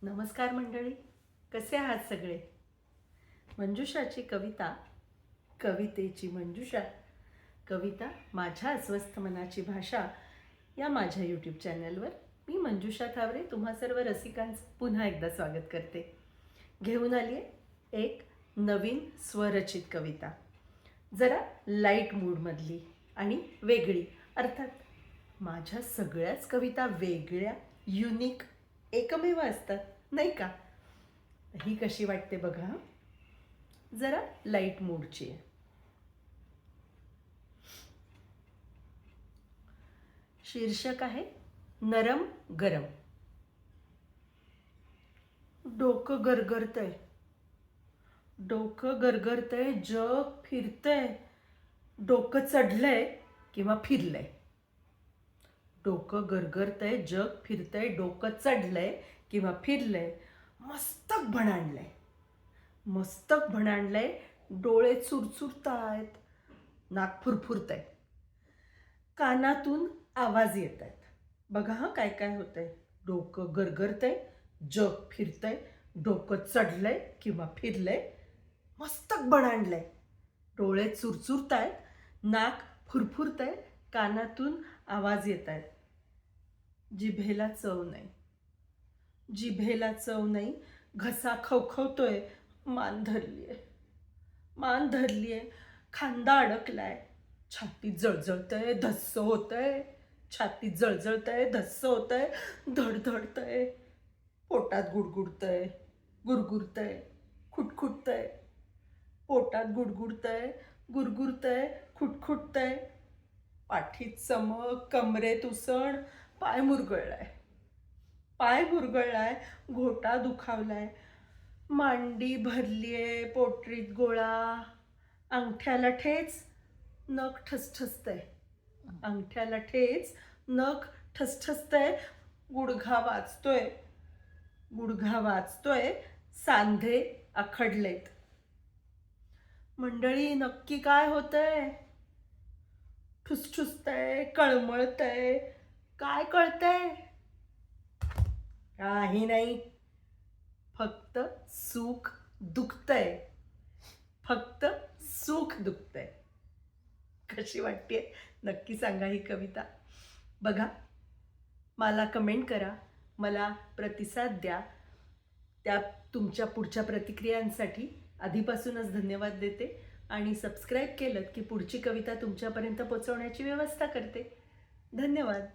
नमस्कार मंडळी, कसे आहात सगळे? मंजुषाची कविता, कवितेची मंजुषा, कविता माझ्या अस्वस्थ मनाची भाषा या माझ्या यूट्यूब चॅनलवर मी मंजुषा थावरे तुम्हा सर्व रसिकांचं पुन्हा एकदा स्वागत करते. घेऊन आली आहे एक नवीन स्वरचित कविता, जरा लाईट मूडमधली आणि वेगळी. अर्थात माझ्या सगळ्याच कविता वेगळ्या, युनिक, एकमेव असतात, नाही का? ही कशी वाटते बघा. जरा लाईट मूडची आहे. शीर्षक आहे नरम गरम. डोकं गरगरतंय, डोकं गरगरतंय, जग फिरतंय. डोकं चढलंय किंवा फिरलंय. डोकं गरगरतंय, जग फिरतंय, डोकं चढलंय किंवा फिरलंय. मस्तक भणाणलंय, मस्तक भणाणलंय. डोळे चुरचुरतायत, नाक फुरफुरतंय, कानातून आवाज येत आहेत. बघा हा काय काय होतंय. डोकं गरगरतंय, जग फिरतंय, डोकं चढलंय किंवा फिरलंय. मस्तक भणाणलंय, डोळे चुरचुरतायत, नाक फुरफुरतंय, कानातून आवाज येत आहेत. जिभेला चव नाही, जिभेला चव नाही. घसा खवखवतोय, मान धरलीये, मान धरलीये. खांदा अडकलाय, छातीत जळजळतंय, धस्स होतंय. छातीत जळजळतंय, धस्स होतंय, धडधडतंय. पोटात गुडगुडतंय, गुरगुरतंय, खुटखुटतंय. पोटात गुडगुडतंय, गुरगुरतंय, खुटखुटतंय. पाठीत चमक, कमरेत उसण, पाय मुरगळलाय, पाय मुरगळलाय. घोटा दुखावलाय, मांडी भरलीये, पोटरीत गोळा. अंगठ्याला ठेच, नख ठसठसतंय, अंगठ्याला ठेच, नख ठसठसतंय. गुडघा वाचतोय, गुडघा वाचतोय, सांधे आखडलेत. मंडळी, नक्की काय होतंय? ठुसठुसतंय, कळमळतंय. काय कळतंय? काही नाही, फक्त सुख दुखतंय, फक्त सुख दुखतंय. कशी वाटतेय नक्की सांगा ही कविता. बघा, मला कमेंट करा, मला प्रतिसाद द्या. त्या तुमच्या पुढच्या प्रतिक्रियांसाठी आधीपासूनच धन्यवाद देते. आणि सबस्क्राईब केलं की पुढची कविता तुमच्यापर्यंत पोहोचवण्याची व्यवस्था करते. धन्यवाद.